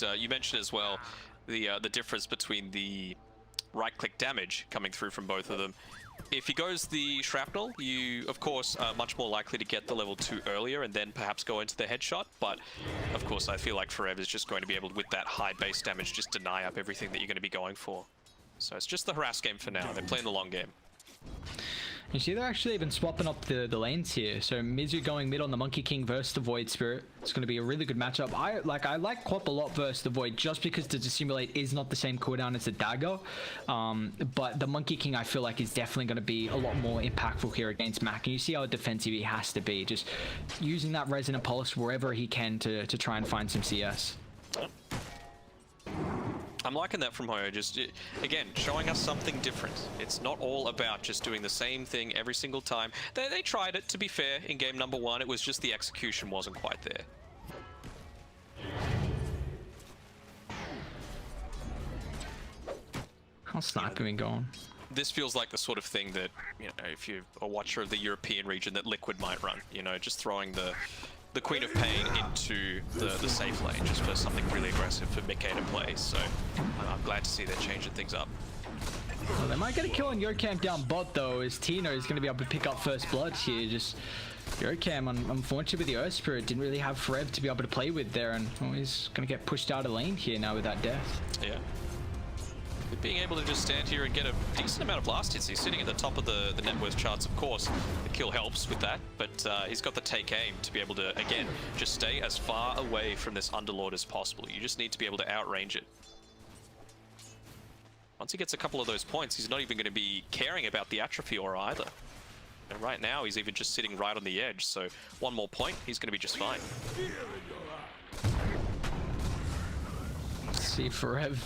And you mentioned as well the difference between the right-click damage coming through from both of them. If he goes the shrapnel, you of course are much more likely to get the level 2 earlier and then perhaps go into the headshot. But of course, I feel like Forev is just going to be able to, with that high base damage, just deny up everything that you're going to be going for. So it's just the harass game for now. They're playing the long game. You see, they're actually even swapping up the lanes here. So Mizu going mid on the Monkey King versus the Void Spirit. It's going to be a really good matchup. I like Quap a lot versus the Void just because the Dissimulate is not the same cooldown as the Dagger. But the Monkey King I feel like is definitely going to be a lot more impactful here against Mac. And you see how defensive he has to be. Just using that Resonant Pulse wherever he can to try and find some CS. I'm liking that from HOYO, just, again, showing us something different. It's not all about just doing the same thing every single time. They tried it, to be fair, in game number 1. It was just the execution wasn't quite there. How's Sniper been going? This feels like the sort of thing that, you know, if you're a watcher of the European region, that Liquid might run. You know, just throwing the Queen of Pain into the safe lane, just for something really aggressive for Mickey to play. So I'm glad to see they're changing things up. Well, they might get a kill on Jhocam down bot though, as Tino is going to be able to pick up first blood here. Just Jhocam, unfortunately with the Earth Spirit, didn't really have Forev to be able to play with there, and well, he's going to get pushed out of lane here now with that death. Yeah. But being able to just stand here and get a decent amount of blast hits, he's sitting at the top of the net worth charts, of course. The kill helps with that, but he's got the take aim to be able to, again, just stay as far away from this Underlord as possible. You just need to be able to outrange it. Once he gets a couple of those points, he's not even going to be caring about the atrophy aura either. And right now, he's even just sitting right on the edge, so one more point, he's going to be just fine. Let's see, Forev.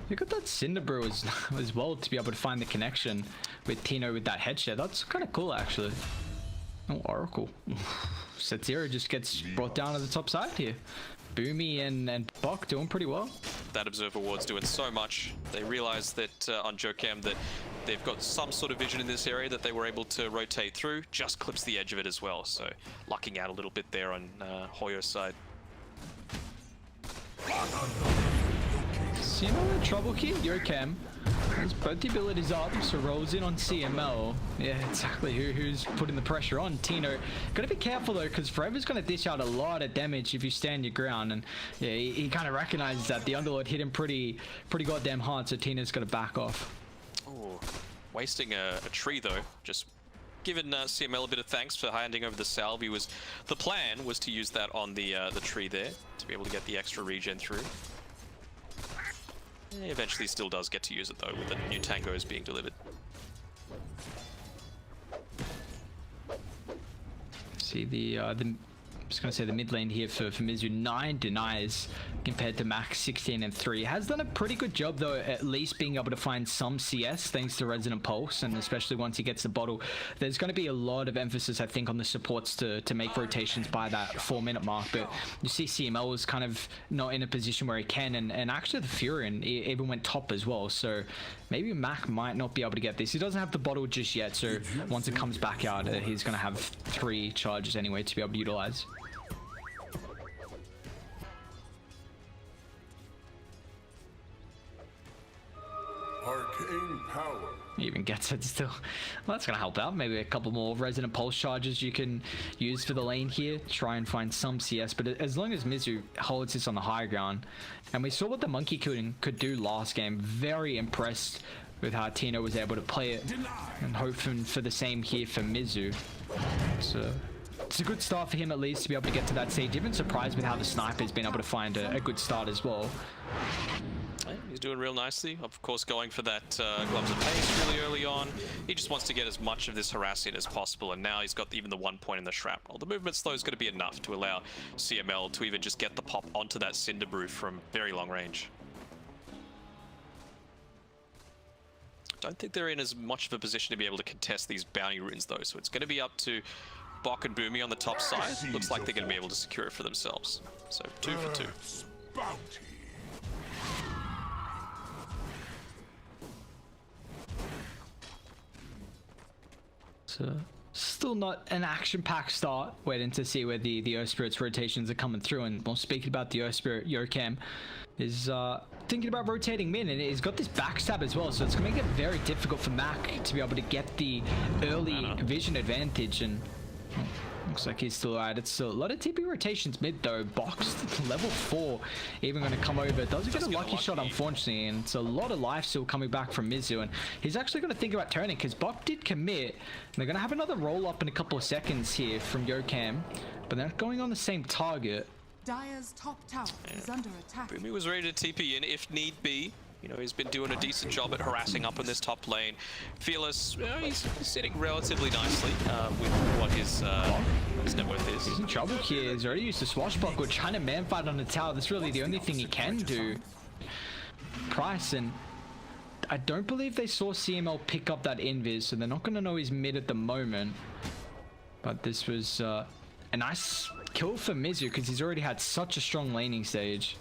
Look at that Cinder Brew as well to be able to find the connection with Tino with that headshot. That's kind of cool, actually. Oh, Oracle. Set Zero just gets brought down to the top side here. Boomy and Bok doing pretty well. That Observer Ward's doing so much. They realized that on Jhocam that they've got some sort of vision in this area that they were able to rotate through. Just clips the edge of it as well. So lucking out a little bit there on HOYO's side. So you know the trouble here? Jhocam has both the abilities up, so rolls in on CML. Yeah, exactly. Who's putting the pressure on? Tino. Gotta be careful though, because Forever's gonna dish out a lot of damage if you stand your ground, and yeah, he kind of recognizes that the Underlord hit him pretty goddamn hard, so Tino's gotta back off. Oh, wasting a tree though. Just giving CML a bit of thanks for handing over the salve. The plan was to use that on the tree there to be able to get the extra regen through. He eventually still does get to use it though, with the new tangos being delivered. See I'm just gonna say the mid lane here for Mizu, 9 denies compared to Max 16 and 3. Has done a pretty good job though, at least being able to find some CS thanks to Resonant Pulse, and especially once he gets the bottle. There's going to be a lot of emphasis, I think, on the supports to make rotations by that 4-minute mark. But you see CML was kind of not in a position where he can, and actually the Furion even went top as well. So maybe Mac might not be able to get this. He doesn't have the bottle just yet, so once it comes back out, he's going to have 3 charges anyway to be able to utilize. Arcane power. He even gets it still. Well, that's going to help out. Maybe a couple more Resonant Pulse charges you can use for the lane here. Try and find some CS. But as long as Mizu holds this on the high ground. And we saw what the Monkey could do last game. Very impressed with how Tino was able to play it. And hoping for the same here for Mizu. So it's a good start for him at least to be able to get to that stage. Even surprised with how the Sniper's been able to find a good start as well. He's doing real nicely. Of course, going for that gloves of pace really early on. He just wants to get as much of this harass in as possible, and now he's got even the 1 point in the shrapnel. The movement slow is going to be enough to allow CML to even just get the pop onto that Cinder Brew from very long range. Don't think they're in as much of a position to be able to contest these bounty runes though, so it's going to be up to Bok and Boomy on the top side. Looks like they're going to be able to secure it for themselves. So 2 for 2. So still not an action-packed start. Waiting to see where the Earth Spirit's rotations are coming through. And well, speaking about the Earth Spirit, Jhocam is thinking about rotating mid, and he's got this backstab as well, so it's gonna make it very difficult for Mac to be able to get the early vision advantage. And looks like he's still alright. It's still a lot of TP rotations mid though. Boxed level 4 even going to come over. Doesn't get a lucky shot, unfortunately, and it's a lot of life still coming back from Mizu, and he's actually going to think about turning because Bok did commit, and they're going to have another roll up in a couple of seconds here from Jhocam, but they're going on the same target. Dire's top tower is under attack. Boomy was ready to TP in if need be. You know, he's been doing a decent job at harassing up in this top lane. Fearless, he's sitting relatively nicely with what his net worth is. He's in trouble here. He's already used the swashbuckle, trying to man fight on the tower. That's really the only thing he can do. Price, and I don't believe they saw CML pick up that invis, so they're not going to know he's mid at the moment. But this was a nice kill for Mizu because he's already had such a strong laning stage.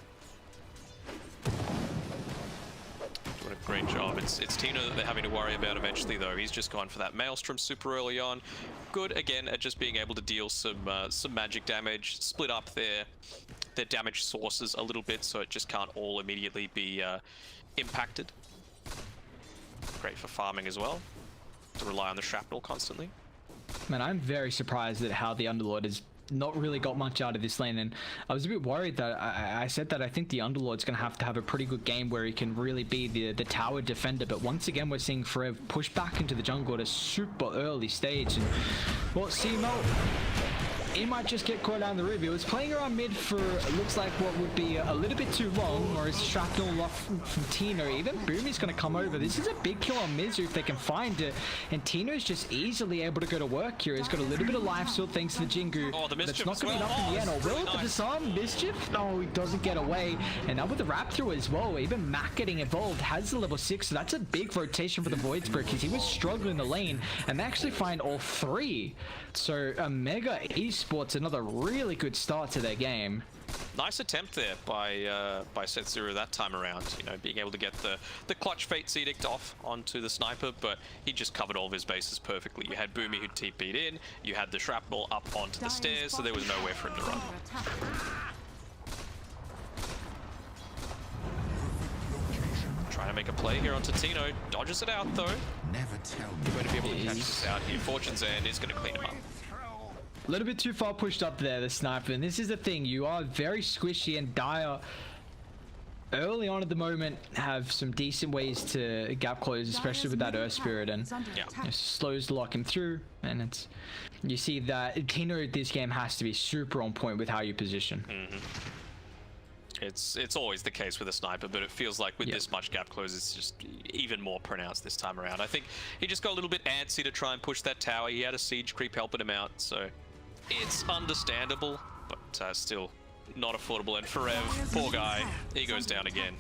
Doing a great job. It's Tino that they're having to worry about eventually, though. He's just gone for that Maelstrom super early on. Good again at just being able to deal some magic damage, split up their damage sources a little bit, so it just can't all immediately be impacted. Great for farming as well, to rely on the shrapnel constantly. Man, I'm very surprised at how the Underlord has not really got much out of this lane, and I was a bit worried that I said that I think the Underlord's going to have a pretty good game where he can really be the tower defender, but once again we're seeing Forev push back into the jungle at a super early stage, and well, CMO, he might just get caught down the river. He was playing around mid for, looks like what would be a little bit too long, or his shrapnel off from Tino. Even Boomy's going to come over. This is a big kill on Mizu if they can find it, and Tino's just easily able to go to work here. He's got a little bit of life still thanks to the Jingu. Oh, the Mischief that's not going to be enough in the end. Or will it? The disarm Mischief? No, he doesn't get away. And now with the Rap through as well, even Mac getting involved has the level 6, so that's a big rotation for the Void Spirit because he was struggling in the lane, and they actually find all 3. So a mega Esports, another really good start to their game. Nice attempt there by Setsuru that time around. You know, being able to get the clutch Fate's Edict off onto the sniper, but he just covered all of his bases perfectly. You had Boomy who TP'd in, you had the shrapnel up onto the stairs, so there was nowhere for him to run. Trying to make a play here onto Tino, dodges it out though. Never tell me. He's going to be able to catch this out here. Fortune's End is going to clean him up. A little bit too far pushed up there, the sniper, and this is the thing, you are very squishy, and Dire early on at the moment have some decent ways to gap close, especially with that Earth Spirit, and it slows to lock him through, and it's, you see that Tino this game has to be super on point with how you position. It's always the case with a sniper, but it feels like with this much gap close, it's just even more pronounced this time around. I think he just got a little bit antsy to try and push that tower. He had a siege creep helping him out, so it's understandable, but still not affordable. And Forev, poor guy, he goes down again.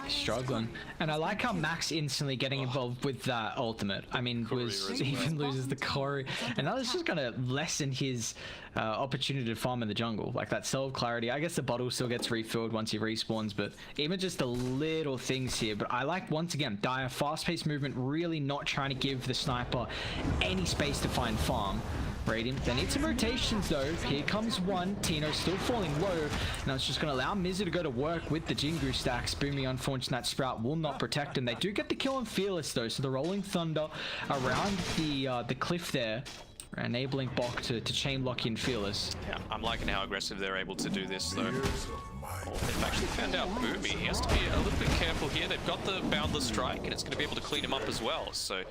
Struggling, and I like how Max instantly getting involved with that ultimate. I mean, he even loses the core, and that is just gonna lessen his opportunity to farm in the jungle. Like that cell of clarity. I guess the bottle still gets refilled once he respawns, but even just the little things here. But I like, once again, Dire fast-paced movement, really not trying to give the sniper any space to find farm. They need some rotations though. Here comes one. Tino still falling low. Now it's just going to allow Mizu to go to work with the Jingu stacks. Boomy, unfortunately, that Sprout will not protect him. They do get the kill on Fearless though, so the Rolling Thunder around the cliff there, enabling Bok to chain lock in Fearless. Yeah, I'm liking how aggressive they're able to do this though. Oh, they've actually found out Boomy. He has to be a little bit careful here. They've got the Boundless Strike, and it's going to be able to clean him up as well. So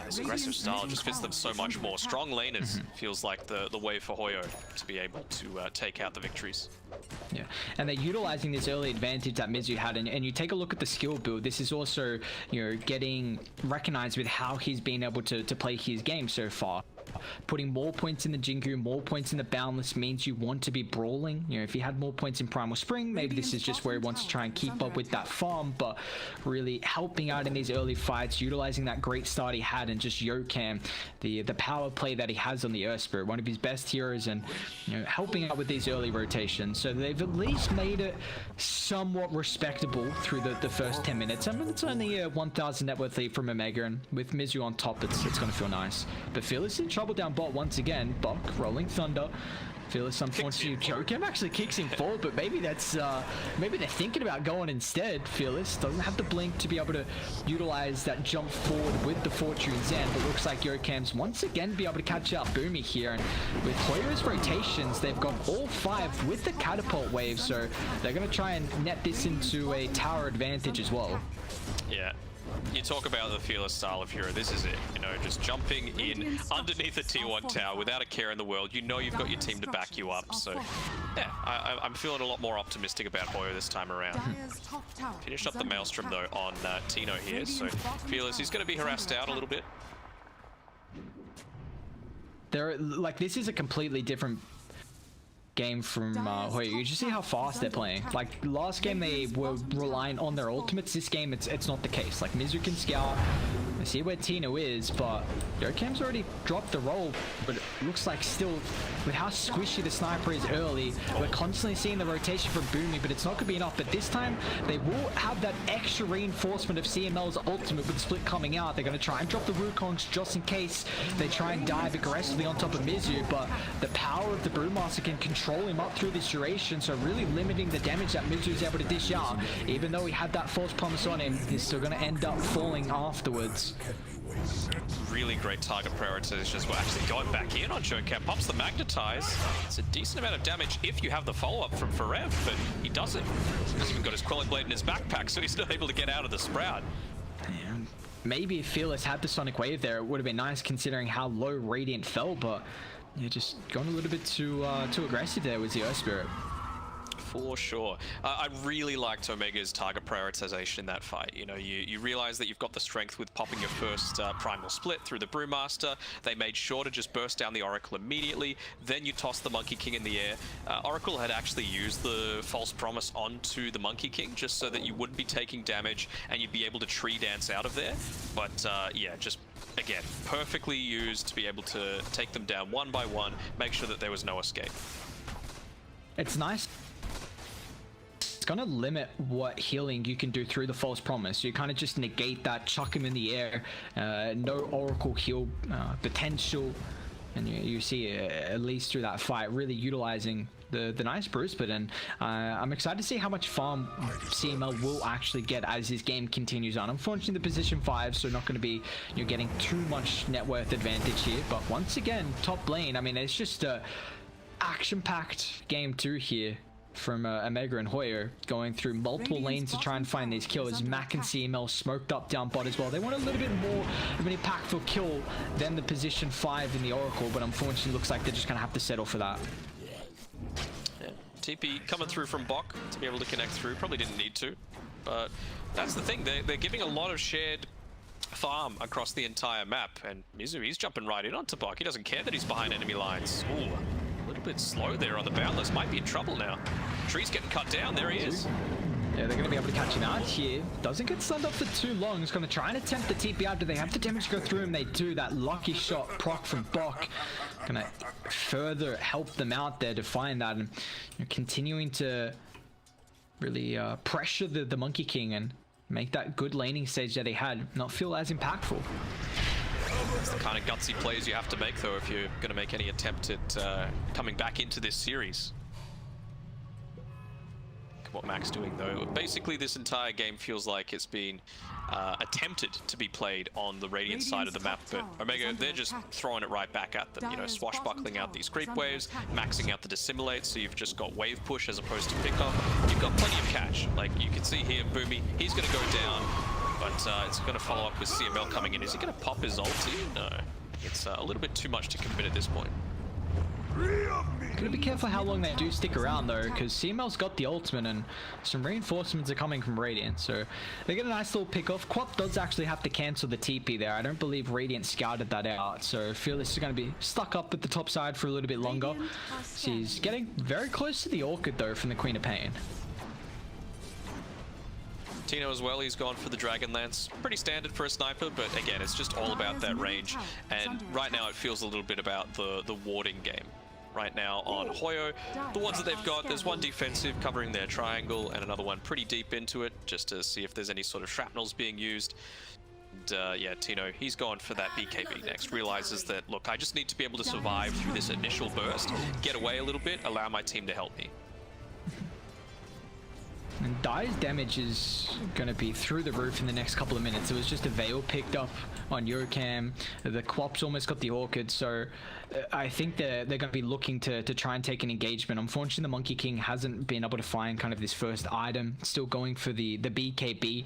this aggressive style just fits them so much more. Strong laners feels like the way for HOYO to be able to take out the victories. Yeah, and they're utilizing this early advantage that Mizu had, and you take a look at the skill build. This is also, you know, getting recognized with how he's been able to play his game so far. putting more points in the Jingu, more points in the Boundless means you want to be brawling. You know, if he had more points in Primal Spring, maybe this is just where he wants to try and keep up with that farm, but really helping out in these early fights, utilizing that great start he had, and just Jhocam, the power play that he has on the Earth Spirit, one of his best heroes, and you know, helping out with these early rotations. So they've at least made it somewhat respectable through the first 10 minutes. I mean, it's only a 1,000 net worth lead from Omega, and with Mizu on top, it's going to feel nice. But Fearless in trouble down bot once again. Buck rolling thunder. Fearless, unfortunately, Jhocam actually kicks him forward, but maybe that's maybe they're thinking about going instead. Fearless doesn't have the blink to be able to utilize that jump forward with the Fortune's End, but looks like Jhocam's once again be able to catch out Boomy here. And with HOYO's rotations, they've got all 5 with the catapult wave, so they're going to try and net this into a tower advantage as well. Yeah. You talk about the Fearless style of hero, this is it. You know, just jumping in underneath a tier 1 tower without a care in the world. You know you've got your team to back you up. So, yeah, I'm feeling a lot more optimistic about HOYO this time around. Finished up the Maelstrom, though, on Tino here. So, Fearless, he's going to be harassed out a little bit. They're, like, this is a completely different game from HOYO. You just see how fast they're playing. Like last game they were relying on their ultimates. This game it's not the case. Like Mizu can scout. I see where Tino is, but Jhocam's already dropped the roll, but it looks like still with how squishy the sniper is early, we're constantly seeing the rotation from Boomy, but it's not going to be enough. But this time they will have that extra reinforcement of CML's ultimate with the split coming out. They're going to try and drop the Wukongs just in case they try and dive aggressively on top of Mizu, but the power of the Brewmaster can control him up through this duration, so really limiting the damage that Mizu is able to dish out. Even though he had that false promise on him, he's still going to end up falling afterwards. Really great target prioritization as well. Actually going back in on Jhocam, pops the magnetize. It's a decent amount of damage if you have the follow-up from Forev, but he doesn't. He's even got his Quelling Blade in his backpack, so he's not able to get out of the Sprout. Yeah. Maybe if Fearless had the Sonic Wave there, it would have been nice considering how low Radiant fell, but yeah, just going a little bit too aggressive there with the Earth Spirit. For sure. I really liked Omega's target prioritization in that fight. You know, you realize that you've got the strength with popping your first primal split through the Brewmaster. They made sure to just burst down the Oracle immediately. Then you toss the Monkey King in the air. Oracle had actually used the false promise onto the Monkey King just so that you wouldn't be taking damage and you'd be able to tree dance out of there. But yeah, just again, perfectly used to be able to take them down one by one, make sure that there was no escape. It's nice. It's going to limit what healing you can do through the false promise. You kind of just negate that, chuck him in the air, no Oracle heal potential, and you see at least through that fight really utilizing the nice Bruce. But then I'm excited to see how much farm CML will actually get as this game continues on. Unfortunately, the position 5, so not going to be getting too much net worth advantage here. But once again, top lane, I mean, it's just a action-packed game 2 here from Omega and HOYO, going through multiple lanes to try and find these kills. Mac and CML smoked up down bot as well. They want a little bit more of an impactful kill than the position 5 in the Oracle, but unfortunately looks like they're just going to have to settle for that. Yeah. TP coming through from Bok to be able to connect through. Probably didn't need to, but that's the thing. They're giving a lot of shared farm across the entire map, and Mizu, he's jumping right in onto Bok. He doesn't care that he's behind enemy lines. Ooh. A little bit slow there on the Boundless. Might be in trouble now. Tree's getting cut down. There he is. Yeah, they're going to be able to catch him out here. Doesn't get stunned up for too long. He's going to try and attempt the TP out. Do they have the damage go through him? They do. That lucky shot proc from Bok. Going to further help them out there to find that. And continuing to really pressure the Monkey King and make that good laning stage that they had not feel as impactful. It's the kind of gutsy plays you have to make, though, if you're going to make any attempt at coming back into this series. Look at what Mac's doing, though. Basically, this entire game feels like it's been attempted to be played on the Radiant side of the map, but Omega, they're just throwing it right back at them. You know, swashbuckling out these creep waves, maxing out the dissimulate, so you've just got wave push as opposed to pick up. You've got plenty of catch. Like, you can see here, Boomy, he's going to go down. But it's going to follow up with CML coming in. Is he going to pop his ulti? No. It's a little bit too much to commit at this point. Gotta be careful how long they do stick around though, because CML's got the ultimate and some reinforcements are coming from Radiant, so they get a nice little pick off. Quap does actually have to cancel the TP there. I don't believe Radiant scouted that out, so I feel this is going to be stuck up at the top side for a little bit longer. She's getting very close to the Orchid though from the Queen of Pain. Tino as well, he's gone for the Dragon Lance. Pretty standard for a sniper, but again, it's just all about that range. And right now it feels a little bit about the warding game. Right now on HOYO, the ones that they've got, there's one defensive covering their triangle and another one pretty deep into it, just to see if there's any sort of shrapnels being used. And yeah, Tino, he's gone for that BKB next. Realizes that, look, I just need to be able to survive through this initial burst, get away a little bit, allow my team to help me. And Dai's damage is going to be through the roof in the next couple of minutes. It was just a Veil picked up on Jhocam. The Quap's almost got the Orchid, so I think they're going to be looking to try and take an engagement. Unfortunately, the Monkey King hasn't been able to find kind of this first item. Still going for the BKB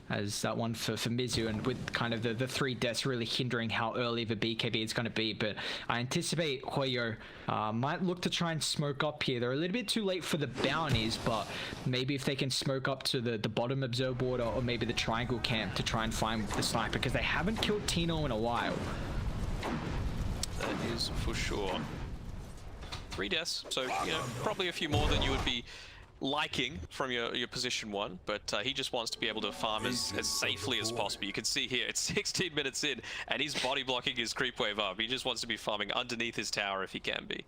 as that one for Mizu, and with kind of the 3 deaths really hindering how early the BKB is going to be. But I anticipate HOYO might look to try and smoke up here. They're a little bit too late for the bounties, but maybe if they can smoke up to the bottom observe border or maybe the triangle camp to try and find the sniper, because they haven't killed Tino in a while. That is for sure. 3 deaths, so you know, probably a few more than you would be liking from your position 1, but he just wants to be able to farm as safely as possible. You can see here it's 16 minutes in and he's body blocking his creep wave up. He just wants to be farming underneath his tower if he can be.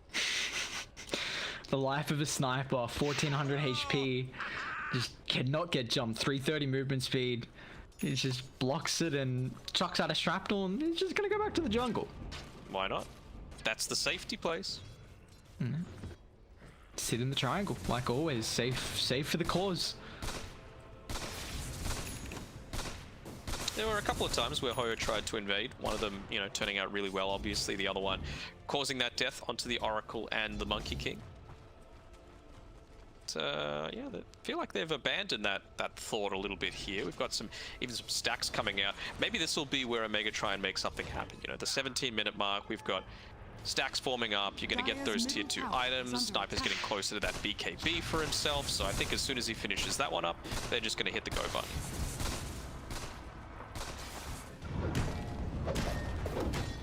The life of a sniper, 1400 HP, just cannot get jumped, 330 movement speed. He just blocks it and chucks out a shrapnel and he's just gonna go back to the jungle. Why not? That's the safety place. Sit in the triangle, like always. Safe for the cause. There were a couple of times where HOYO tried to invade. One of them, you know, turning out really well, obviously. The other one causing that death onto the Oracle and the Monkey King. But, yeah, I feel like they've abandoned that thought a little bit here. We've got even some stacks coming out. Maybe this will be where Omega try and make something happen. You know, the 17-minute mark, we've got stacks forming up. You're going to get those tier 2 items. Sniper's getting closer to that BKB for himself, so I think as soon as he finishes that one up, they're just going to hit the go button.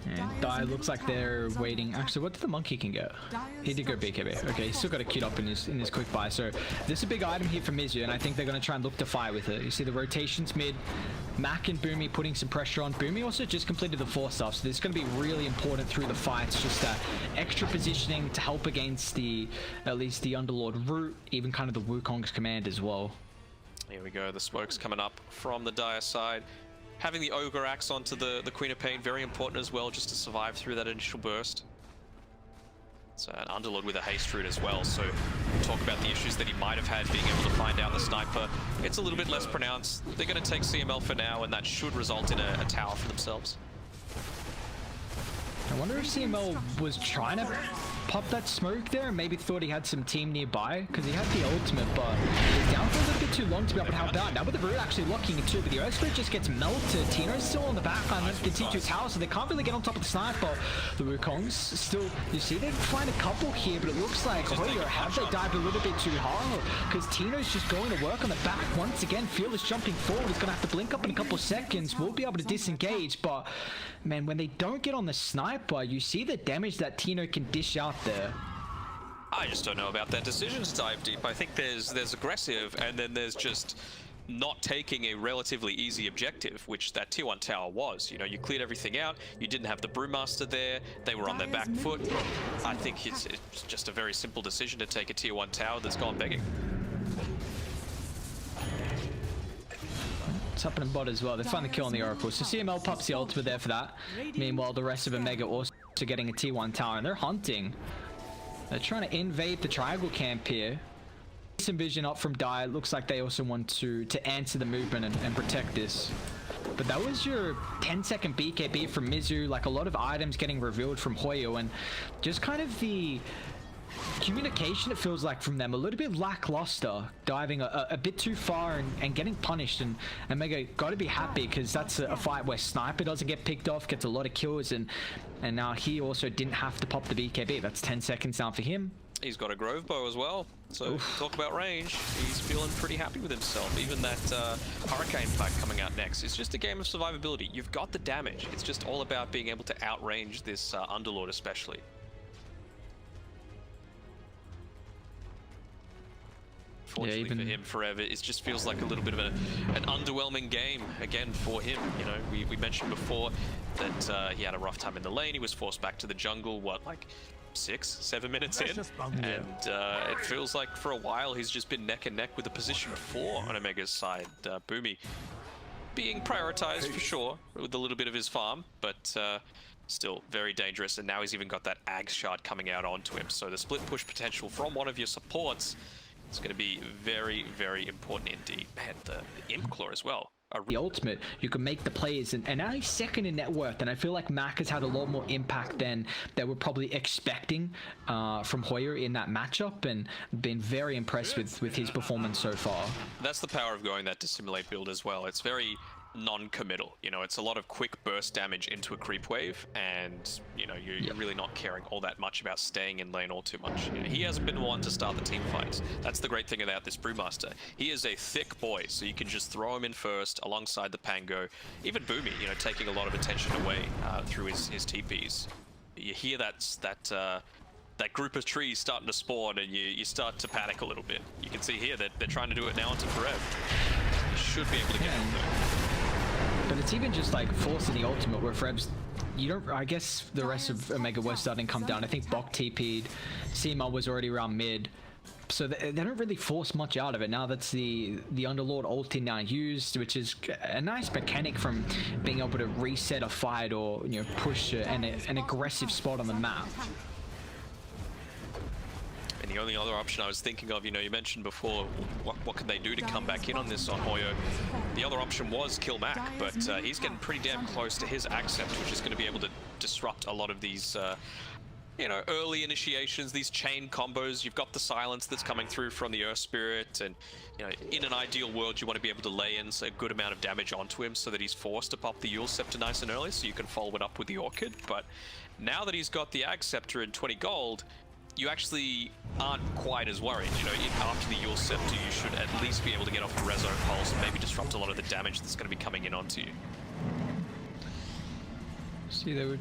And Dai looks like they're waiting. Actually, what did the Monkey King get? He did go BKB. Okay, he's still got a kit up in his quick buy. So this is a big item here for Mizu, and I think they're going to try and look to fire with it. You see the rotations mid. Mac and Boomy putting some pressure on. Boomy also just completed the 4 stuff, so this is going to be really important through the fights. Just that extra positioning to help against at least the Underlord root, even kind of the Wukong's command as well. Here we go. The smoke's coming up from the Dire side. Having the Ogre Axe onto the Queen of Pain, very important as well, just to survive through that initial burst. So an Underlord with a haste root as well, so we'll talk about the issues that he might have had being able to find out the sniper. It's a little bit less pronounced. They're going to take CML for now, and that should result in a tower for themselves. I wonder if CML was trying to pop that smoke there and maybe thought he had some team nearby, because he had the ultimate, but he's down for a little bit too long to be able to help out. Now with the root actually locking it too, but the Earthquake just gets melted. Tino's still on the backline, the T2 tower, so they can't really get on top of the sniper. The Wukong's still, you see they find a couple here, but it looks like HOYO have they dived a little bit too hard, because Tino's just going to work on the back once again. Fearless jumping forward, he's going to have to blink up in a couple of seconds. We'll be able to disengage, but man, when they don't get on the sniper, you see the damage that Tino can dish out there. I just don't know about that decision to dive deep. I think there's aggressive, and then there's just not taking a relatively easy objective, which that tier 1 tower was. You know, you cleared everything out, you didn't have the Brewmaster there, they were on their back foot. I think it's just a very simple decision to take a tier 1 tower that's gone begging. It's happening bot as well. They find the kill on the Oracle. So CML pops the ultimate there for that. Meanwhile, the rest of Omega also getting a T1 tower, and they're hunting. They're trying to invade the triangle camp here. Some vision up from Dai. It looks like they also want to answer the movement and protect this. But that was your 10-second BKB from Mizu. Like a lot of items getting revealed from HOYO, and just kind of the communication, it feels like, from them a little bit lackluster, diving a bit too far and getting punished. And Mega got to be happy, because that's a fight where Sniper doesn't get picked off, gets a lot of kills, and now he also didn't have to pop the BKB. That's 10 seconds down for him. He's got a Grove Bow as well, so talk about range. He's feeling pretty happy with himself. Even that Hurricane pack coming out next, it's just a game of survivability. You've got the damage. It's just all about being able to outrange this Underlord especially. Fortunately for him, Forev, it just feels like a little bit of an underwhelming game again for him. You know, we mentioned before that he had a rough time in the lane. He was forced back to the jungle, what, like 6-7 minutes in, and it feels like for a while he's just been neck and neck with the position 4 on Omega's side. Boomy being prioritized for sure with a little bit of his farm, but still very dangerous. And now he's even got that Ag shard coming out onto him, so the split push potential from one of your supports is going to be very, very important indeed. Man, the Imp Claw as well. The ultimate, you can make the plays, and now he's second in net worth, and I feel like Mac has had a lot more impact than they were probably expecting from HOYO in that matchup, and been very impressed with his performance so far. That's the power of going that Dissimulate build as well. It's very non-committal, you know, it's a lot of quick burst damage into a creep wave, and you know, you're really not caring all that much about staying in lane all too much. You know, he hasn't been the one to start the team fights. That's the great thing about this Brewmaster. He is a thick boy, so you can just throw him in first alongside the Pango. Even Boomy, you know, taking a lot of attention away through his TPs. You hear that group of trees starting to spawn, and you start to panic a little bit. You can see here that they're trying to do it now onto Forev. Should be able to get out there. But it's even just like forcing the ultimate where Forev's, you don't, I guess the rest of Omega was starting to come down. I think Bok TP'd, Seema was already around mid, so they don't really force much out of it. Now that's the Underlord ulti now used, which is a nice mechanic from being able to reset a fight or, you know, push an aggressive spot on the map. And the only other option I was thinking of, you know, you mentioned before, what can they do to come back in on this on HOYO? The other option was kill Mac, but he's getting pretty damn close to his Accept, which is going to be able to disrupt a lot of these, you know, early initiations, these chain combos. You've got the silence that's coming through from the Earth Spirit, and, you know, in an ideal world, you want to be able to lay in a good amount of damage onto him so that he's forced to pop the Eul Scepter nice and early, so you can follow it up with the Orchid. But now that he's got the Ag Scepter in 20 gold, you actually aren't quite as worried. You know, after the Eul Scepter, you should at least be able to get off a Rezo Pulse and maybe disrupt a lot of the damage that's going to be coming in onto you. See, they were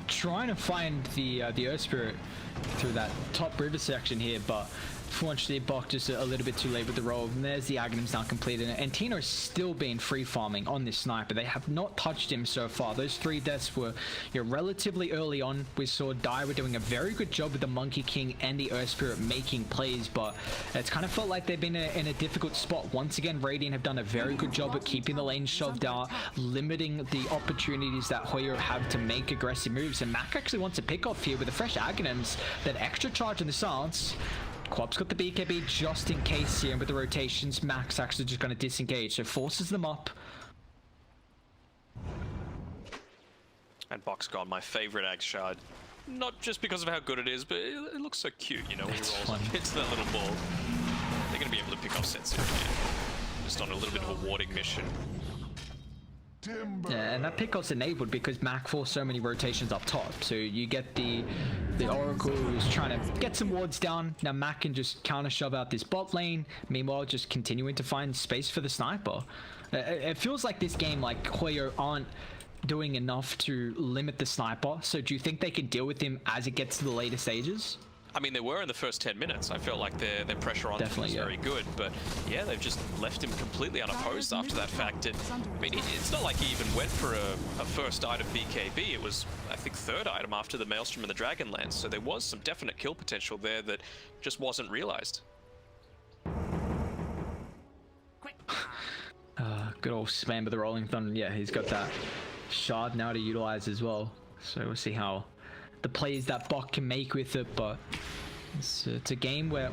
trying to find the Earth Spirit through that top river section here, but unfortunately Bok just a little bit too late with the roll, and there's the Aghanim's now completed, and Tino's still been free farming on this Sniper. They have not touched him so far. Those 3 deaths were, you know, relatively early on. We saw Dai were doing a very good job with the Monkey King and the Earth Spirit making plays, but it's kind of felt like they've been in a difficult spot. Once again, Radiant have done a very good job at keeping the lane shoved out, limiting the opportunities that HOYO have to make aggressive moves, and Mac actually wants a pick off here with the fresh Aghanims, that extra charge in the silence. Quap's got the BKB just in case here, and with the rotations, Mac's actually just going to disengage, so forces them up. And Bok's gone, my favorite Ag Shard. Not just because of how good it is, but it looks so cute, you know, when he rolls into that little ball. They're going to be able to pick off Sensitive here. Just on a little bit of a warding mission. Yeah, and that pick-off's enabled because Mac forced so many rotations up top. So you get the Oracle who's trying to get some wards down. Now Mac can just counter shove out this bot lane. Meanwhile, just continuing to find space for the Sniper. It feels like this game, like HOYO aren't doing enough to limit the Sniper. So do you think they can deal with him as it gets to the later stages? I mean, they were in the first 10 minutes. I felt like their pressure on him was very good, but yeah, they've just left him completely unopposed after that fact. And, I mean, it's not like he even went for a first item BKB. It was, I think, 3rd item after the Maelstrom and the Dragonlance, so there was some definite kill potential there that just wasn't realized. Good old spam with the Rolling Thunder. Yeah, he's got that shard now to utilize as well. So we'll see how the plays that Bok can make with it, but it's a game where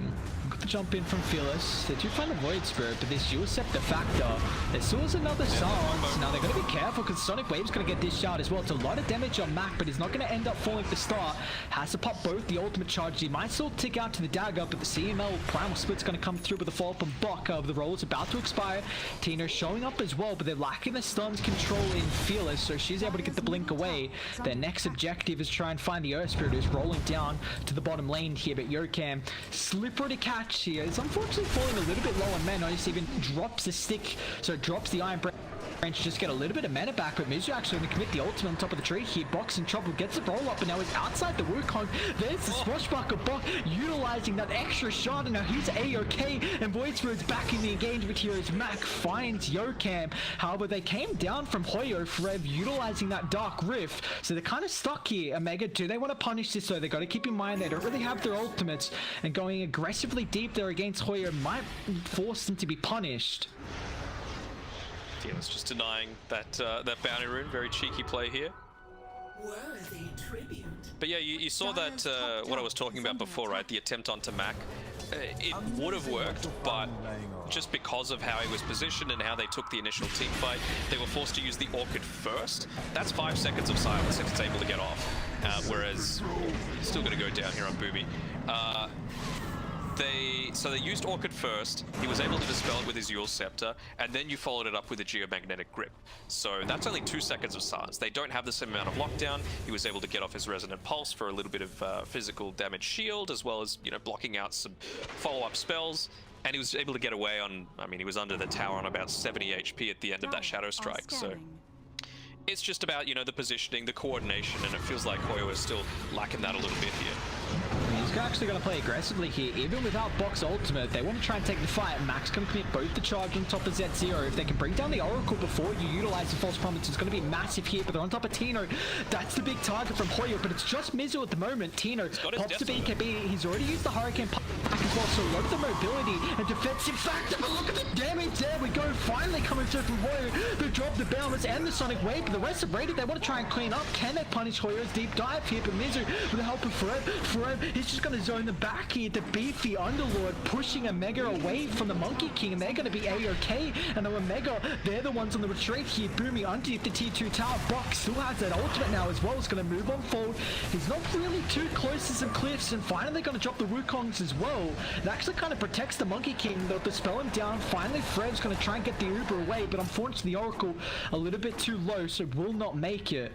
the jump in from Fearless. They do find the Void Spirit, but this Dual Scepter factor, there still is another silence. Now they're going to be careful because Sonic Wave's going to get this shot as well. It's a lot of damage on Mac, but he's not going to end up falling at the start. Has to pop both the ultimate charge. He might still tick out to the dagger, but the CML Primal Split's going to come through with a follow-up on Buck. The roll is about to expire. Tino showing up as well, but they're lacking the stuns control in Fearless, so she's able to get the blink away. Their next objective is try and find the Earth Spirit, who's rolling down to the bottom lane here, but Jhocam, slippery to catch here. It's unfortunately falling a little bit low on mana. Notice even drops the stick, so it drops the Iron Branch to just get a little bit of mana back, but Mizu actually going to commit the ultimate on top of the tree here. Box in trouble, gets the roll up, and now he's outside the Wukong. There's the Swashbuckler Buck utilizing that extra shot, and now he's A-OK, and Void Spirit's back in the engagement here as Mac finds Jhocam. However, they came down from HOYO, Forev utilizing that Dark Rift, so they're kind of stuck here. Omega, do they want to punish this though? They got to keep in mind they don't really have their ultimates, and going aggressively deep there against HOYO might force them to be punished. Tino's just denying that that bounty rune. Very cheeky play here. Worthy tribute. But yeah, you saw that what I was talking about before, right? The attempt onto Mac. It would have worked, but just because of how he was positioned and how they took the initial team fight, they were forced to use the Orchid first. That's 5 seconds of silence if it's able to get off. Whereas, still going to go down here on Boomy. So they used Orchid first, he was able to dispel it with his Dual Scepter, and then you followed it up with a Geomagnetic Grip. So that's only 2 seconds of silence. They don't have the same amount of lockdown. He was able to get off his Resonant Pulse for a little bit of physical damage shield, as well as, you know, blocking out some follow-up spells. And he was able to get away on, I mean, he was under the tower on about 70 HP at the end of that Shadow Strike. So it's just about, you know, the positioning, the coordination, and it feels like HOYO is still lacking that a little bit here. He's actually going to play aggressively here, even without Box ultimate. They want to try and take the fight. Max can commit both the charge on top of Z0. If they can bring down the Oracle before you utilize the False Promise, it's going to be massive here, but they're on top of Tino. That's the big target from HOYO, but it's just Mizu at the moment. Tino pops the BKB. He's already used the Hurricane Pack as well, so load the mobility and defensive factor, but look at the damage. There we go, finally coming through from HOYO. They drop the balance and the Sonic Wave, but the rest of Rated, they want to try and clean up. Can they punish HOYO's deep dive here? But Mizu, with the help of Forev, he's just going to zone the back here. The beefy Underlord pushing Omega away from the Monkey King, and they're going to be A-OK. And the Omega, they're the ones on the retreat here. Boomy underneath the T2 tower. Box still has that ultimate now as well. It's going to move on forward. He's not really too close to some cliffs, and finally going to drop the Wukongs as well. It actually kind of protects the Monkey King. They'll dispel him down. Finally, Fred's going to try and get the Uber away, but unfortunately, the Oracle a little bit too low, so will not make it.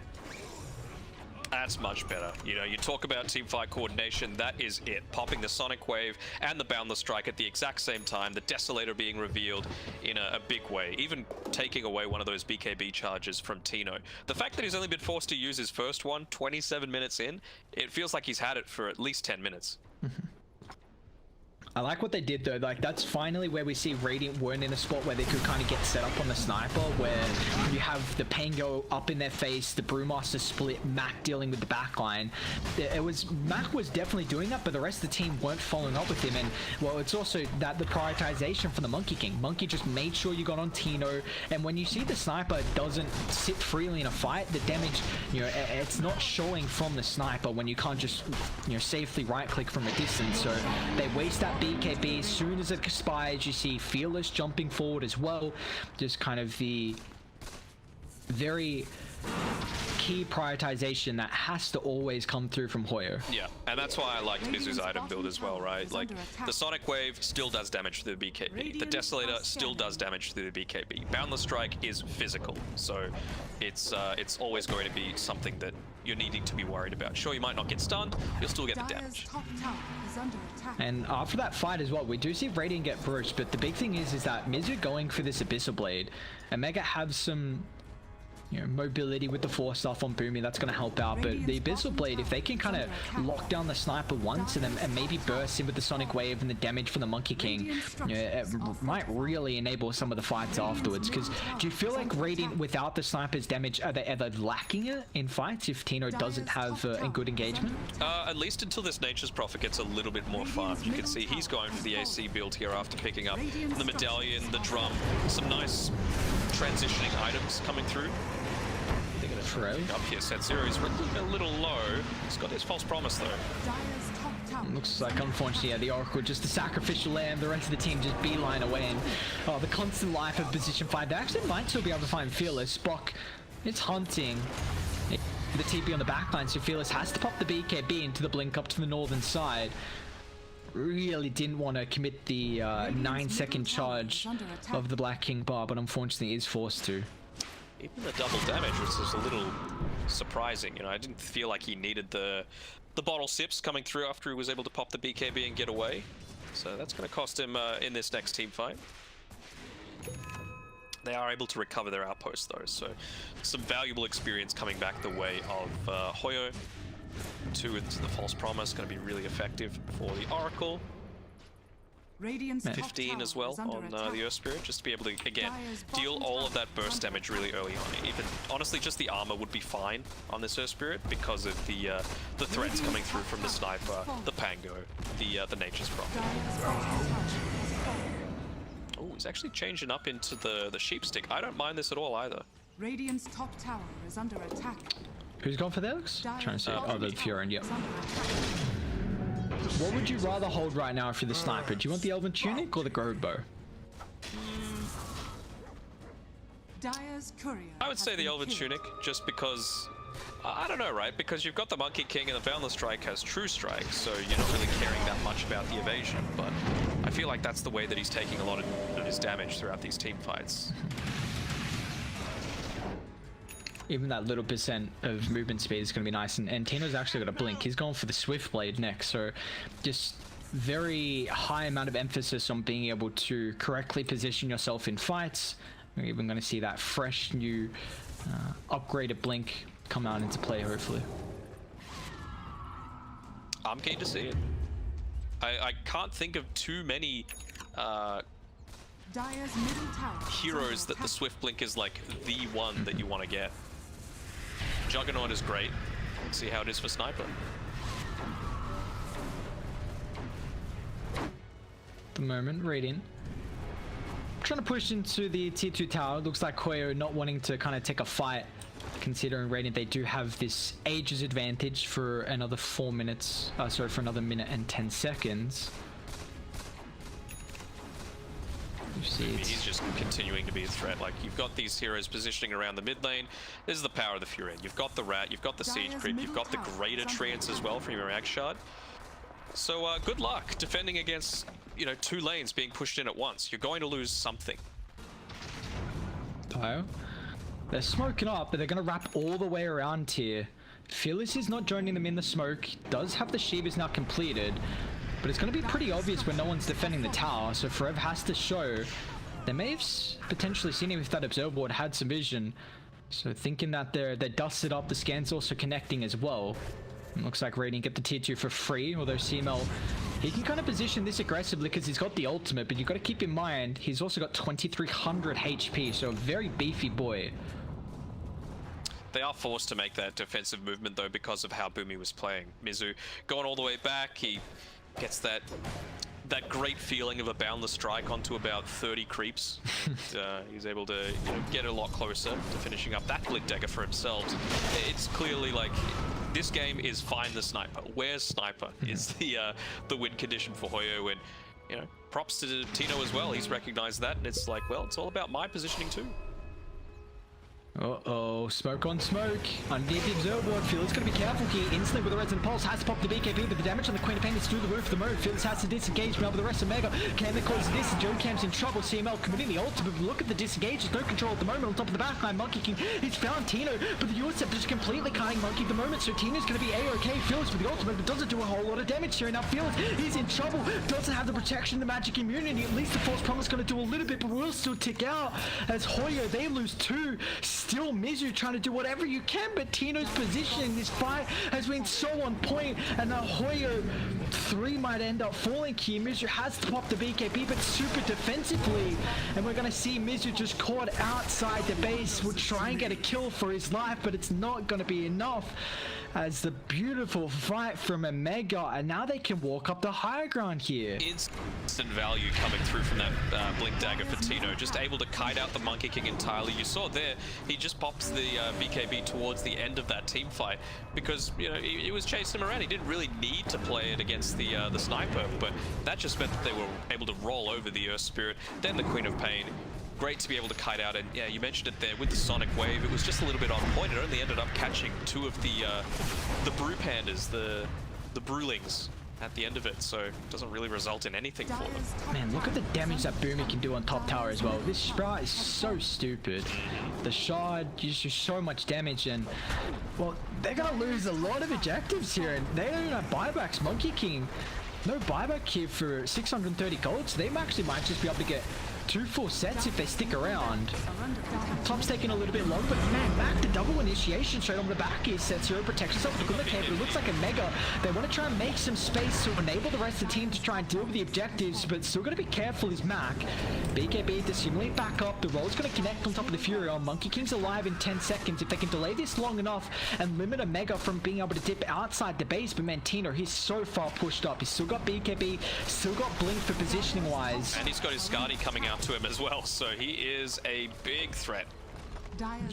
That's much better. You know, you talk about teamfight coordination, that is it. Popping the Sonic Wave and the Boundless Strike at the exact same time, the Desolator being revealed in a big way, even taking away one of those BKB charges from Tino. The fact that he's only been forced to use his first one 27 minutes in, it feels like he's had it for at least 10 minutes. I like what they did though, like that's finally where we see Radiant weren't in a spot where they could kind of get set up on the sniper, where you have the Pango up in their face, the Brewmaster split, Mac dealing with the backline. Mac was definitely doing that, but the rest of the team weren't following up with him, and well, it's also that the prioritization from the Monkey King. Monkey just made sure you got on Tino, and when you see the sniper doesn't sit freely in a fight, the damage, you know, it's not showing from the sniper when you can't just, you know, safely right click from a distance, so they waste that BKB. As soon as it expires, you see Fearless jumping forward as well. Just kind of the very key prioritization that has to always come through from HOYO. Yeah, and that's why I liked Mizu's item build as well, right? Like, the Sonic Wave still does damage to the BKB. The Desolator still does damage to the BKB. Boundless Strike is physical, so it's always going to be something that you're needing to be worried about. Sure, you might not get stunned, you'll still get the damage. And after that fight as well, we do see Radiant get bruised, but the big thing is that Mizu going for this Abyssal Blade, and Mega have some, you know, mobility with the Force stuff on Boomy, that's going to help out. But the Abyssal Blade, if they can kind of lock down the sniper once and maybe burst in with the Sonic Wave and the damage from the Monkey King, you know, it might really enable some of the fights afterwards. Because do you feel like Radiant without the sniper's damage, are they ever lacking it in fights if Tino doesn't have a good engagement? At least until this Nature's Prophet gets a little bit more fun. You can see he's going for the AC build here after picking up the medallion, the drum, some nice transitioning items coming through. Up here, Set Zero is a little low. He's got his False Promise though. tower. Looks like, unfortunately, the Oracle just the sacrificial lamb. The rest of the team just beeline away. And the constant life of position 5. They actually might still be able to find Fearless. Spock is hunting the TP on the backline, so Fearless has to pop the BKB into the blink up to the northern side. Really didn't want to commit the 9-second charge of the Black King bar, but unfortunately is forced to. Even the double damage was a little surprising. You know, I didn't feel like he needed the bottle sips coming through after he was able to pop the BKB and get away. So that's going to cost him in this next team fight. They are able to recover their outpost though, so some valuable experience coming back the way of HOYO. 2 into the False Promise, going to be really effective for the Oracle. Radiant's 15 as well on the Earth Spirit, just to be able to, again, deal all of that burst damage really early on. Even, honestly, just the armor would be fine on this Earth Spirit because of the threats coming through from the Sniper, the Pango, the Nature's Prophet. Oh, he's actually changing up into the Sheep Stick. I don't mind this at all either. Radiant's top tower is under attack. Who's gone for the Alex? Trying to say, the Furin, yep. Is under attack. What would you rather hold right now if you're the Sniper? Do you want the Elven Tunic or the Goad Bow? Dire's courier I would say the Elven Tunic, just because, I don't know, right? Because you've got the Monkey King and the Boundless Strike has True Strike, so you're not really caring that much about the evasion, but I feel like that's the way that he's taking a lot of his damage throughout these team fights. Even that little percent of movement speed is going to be nice. And Tino's actually got a blink. He's going for the Swift Blade next. So just very high amount of emphasis on being able to correctly position yourself in fights. We're even going to see that fresh new upgraded blink come out into play, hopefully. I'm keen to see it. I can't think of too many Dire's middle tower heroes that the Swift Blink is like the one that you want to get. Juggernaut is great. Let's see how it is for Sniper. The moment, Radiant trying to push into the tier 2 tower. Looks like HOYO not wanting to kind of take a fight, considering Radiant they do have this ages advantage for another 4 minutes. Sorry, for another minute and 10 seconds. He's just continuing to be a threat. Like, you've got these heroes positioning around the mid lane. This is the power of the Fury. You've got the Rat, you've got the Siege Creep, you've got the Greater Trance as well from your Meracle Shard. So good luck defending against, you know, 2 lanes being pushed in at once. You're going to lose something. They're smoking up, but they're going to wrap all the way around here. Fearless is not joining them in the smoke. Does have the Shivas now completed. But it's going to be pretty obvious when no one's defending the tower, so Forev has to show. They may have potentially seen him if that observer board had some vision. So thinking that they're dusted up, the scan's also connecting as well. And looks like Radiant get the tier 2 for free, although CML, he can kind of position this aggressively because he's got the ultimate, but you've got to keep in mind, he's also got 2300 HP, so a very beefy boy. They are forced to make that defensive movement though because of how Boomy was playing. Mizu going all the way back, he gets that great feeling of a Boundless Strike onto about 30 creeps. He's able to, you know, get a lot closer to finishing up that Blink Dagger for himself. It's clearly like, this game is find the Sniper. Where's Sniper is the win condition for HOYO, and, you know, props to Tino as well. He's recognized that, and it's like, well, it's all about my positioning too. Uh-oh, smoke on smoke. Underneath the observer board, Fearless going to be careful here. Instantly with the Resident Pulse, has to pop the BKB, but the damage on the Queen of Pain is through the roof of the mode. Fearless has to disengage now, but the rest of Mega can they cause this, and Jhocam's in trouble. CML committing the ultimate, but look at the disengage. There's no control at the moment on top of the backline. Monkey King, he's found Tino, but the Eurosceptor is completely cutting Monkey at the moment, so Tino's going to be A-OK. Fearless with the ultimate, but doesn't do a whole lot of damage here. Now Fearless, he's in trouble, doesn't have the protection, the magic immunity. At least the False Promise going to do a little bit, but will still tick out as HOYO, they lose 2. Still Mizu trying to do whatever you can, but Tino's position in this fight has been so on point, and now HOYO 3 might end up falling here. Mizu has to pop the BKB, but super defensively, and we're going to see Mizu just caught outside the base. Will try and get a kill for his life, but it's not going to be enough as the beautiful fight from a Mega, and now they can walk up the higher ground here. Instant value coming through from that Blink Dagger for Tino, just able to kite out the Monkey King entirely. You saw there, he just pops the BKB towards the end of that team fight because, you know, he was chasing him around. He didn't really need to play it against the sniper, but that just meant that they were able to roll over the Earth Spirit, then the Queen of Pain. Great to be able to kite out, and yeah, you mentioned it there with the Sonic Wave. It was just a little bit on point. It only ended up catching two of the Brew Pandas, the Brewlings at the end of it, so it doesn't really result in anything for them. Man, look at the damage that Boomy can do on top tower as well. This Sprout is so stupid. The Shard uses just so much damage, and well, they're gonna lose a lot of objectives here, and they don't even have buybacks. Monkey King, no buyback here for 630 gold, so they actually might just be able to get 2 full sets if they stick around. Top's taking a little bit long, but man, back to double initiation straight on the back here. Sets Zero protects himself with a good cave, but it looks like a Mega. They want to try and make some space to enable the rest of the team to try and deal with the objectives, but still got to be careful is Mac. BKB to simulate back up. The roll's going to connect on top of the Furion. Monkey King's alive in 10 seconds. If they can delay this long enough and limit a Mega from being able to dip outside the base, but man, Tino, he's so far pushed up. He's still got BKB, still got Blink for positioning wise. And he's got his Skadi coming out to him as well, so he is a big threat.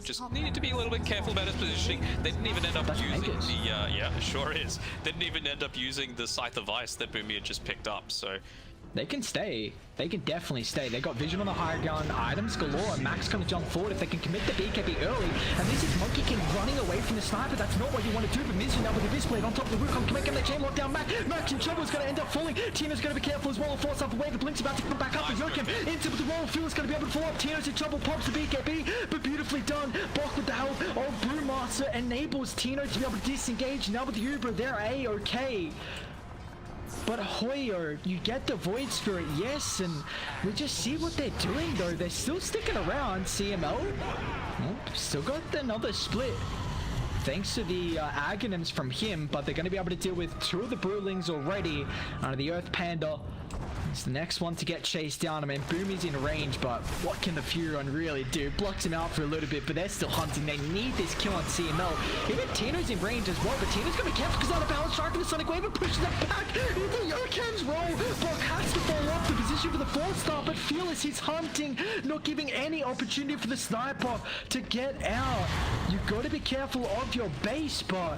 Just needed to be a little bit careful about his positioning. They didn't even end up using the, yeah, it sure is. They didn't even end up using the Scythe of Ice that Boomy had just picked up, so. They can stay. They can definitely stay. They got vision on the higher ground, items galore. Max gonna jump forward if they can commit the BKB early. And this is Monkey King running away from the sniper. That's not what you want to do, but Mizu now with the Abyss Blade on top of the Wukong, making the chain lock down Max. Max in trouble is gonna end up falling. Tino's gonna be careful as well. Force up away. The Blink's about to come back up. And Jhocam into the roll. Fuel's gonna be able to fall up. Tino's in trouble. Pops the BKB, but beautifully done. Bok with the help of Brewmaster enables Tino to be able to disengage. Now with the Uber, they're A-okay. But HOYO, you get the Void Spirit, yes, and we just see what they're doing though. They're still sticking around. CML, still got another split. Thanks to the Aghanims from him, but they're going to be able to deal with 2 of the Brewlings already. The Earth Panda is the next one to get chased down. I mean, Boomy's in range, but what can the Furion really do? Blocks him out for a little bit, but they're still hunting. They need this kill on CML. Even Tino's in range as well, but Tino's going to be careful because out of balance. Strike with the Sonic Wave and pushes them back into Jhocam's roll. Bok has to fall off the position for the 4th star, but Fearless, he's hunting, not giving any opportunity for the sniper to get out. You've got to be careful of your base, but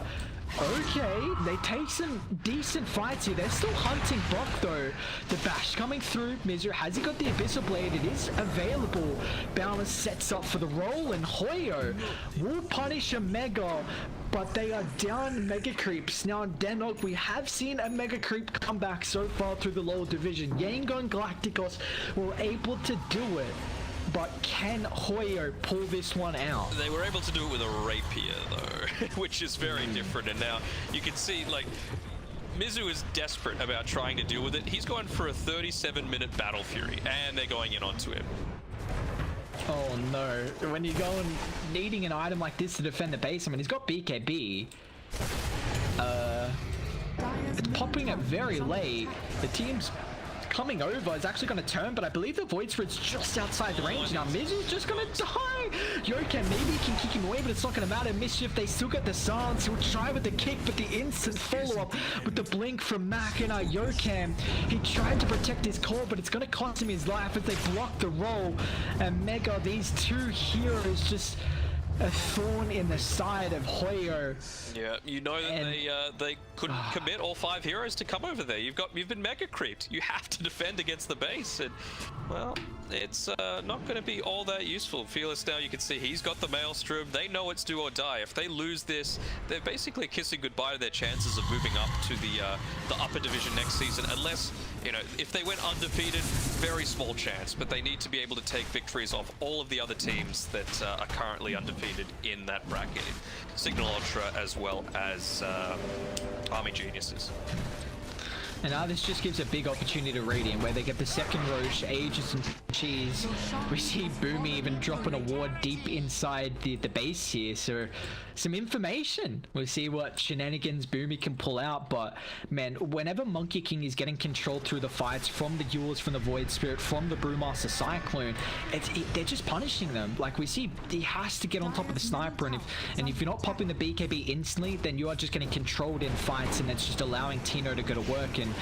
okay, they take some decent fights here. They're still hunting Bok though. The bash coming through. Mizu, has he got the Abyssal Blade? It is available. Balance sets up for the roll, and HOYO will punish a Mega, but they are down Mega Creeps. Now in Denok, we have seen a Mega Creep come back so far through the lower division. Yangon and Galacticos were able to do it. But can HOYO pull this one out? They were able to do it with a rapier though, which is very different. And now you can see, like, Mizu is desperate about trying to deal with it. He's going for a 37-minute Battle Fury, and they're going in onto him. Oh no, when you go and needing an item like this to defend the base, I mean, he's got BKB. It's popping up very late. The team's coming over, is actually going to turn, but I believe the Void Spirit's just outside the range now. Mizu's just going to die. Jhocam, maybe he can kick him away, but it's not going to matter. Mischief, they still get the silence. He'll try with the kick, but the instant follow-up with the blink from Mac and Jhocam. He tried to protect his core, but it's going to cost him his life as they block the roll. And Mega, these 2 heroes just a thorn in the side of HOYO. Yeah, you know that they couldn't commit all 5 heroes to come over there. You've been mega creeped. You have to defend against the base, and well, it's not going to be all that useful. Fearless now, you can see he's got the Maelstrom. They know it's do or die. If they lose this, they're basically kissing goodbye to their chances of moving up to the upper division next season, unless, you know, if they went undefeated, very small chance, but they need to be able to take victories off all of the other teams that are currently undefeated in that bracket. Signal Ultra as well as Army Geniuses. And now this just gives a big opportunity to Radiant, where they get the second Roche, Aegis and Cheese. We see Boomy even dropping a ward deep inside the base here, so some information. We'll see what shenanigans Boomy can pull out, but man, whenever Monkey King is getting control through the fights from the Yules, from the Void Spirit, from the Brewmaster Cyclone, they're just punishing them. Like we see, he has to get on top of the sniper, and if you're not popping the BKB instantly, then you are just getting controlled in fights, and it's just allowing Tino to go to work. And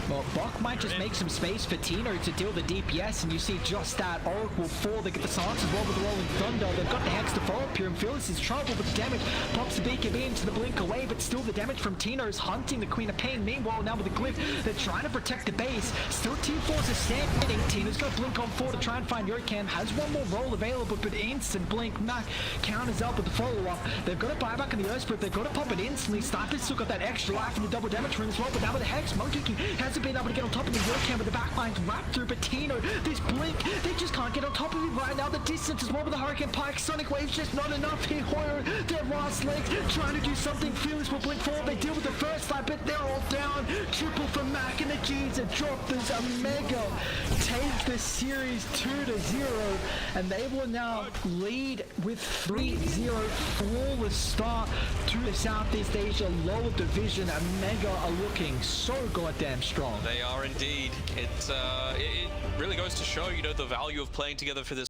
well, Bok might just make some space for Tino to deal the DPS, and you see just that. Oracle will fall, they get the silence as well with the Rolling Thunder. They've got the Hex to follow up here, and Fearless is trouble with the damage. Pops the BKB into the blink away, but still the damage from Tino is hunting the Queen of Pain. Meanwhile, now with the Glyph, they're trying to protect the base. Still Team Force is standing. Tino's got to blink on 4 to try and find Jhocam. Has one more roll available, but instant blink. Mac counters up with the follow-up. They've got to buy back on the Earth Spirit. They've got to pop it instantly. Sniper's still got that extra life and the double damage from as well, but now with the Hex, Monkey King hasn't been able to get on top of the Jhocam with the backline's wrapped through, but Tino, this blink, they just can't get on top of him right now. The distance is well with the Hurricane Pike. Sonic Wave's just not enough here. HOYO, their last legs, trying to do something. Fearless will blink forward. They deal with the first light, but they're all down. Triple for Mac, and the G's are dropped. There's a Mega take the series 2-0, and they will now lead with 3-0. Flawless start to the Southeast Asia lower division, and Mega are looking so goddamn strong. They are indeed. It really goes to show, you know, the value of playing together for this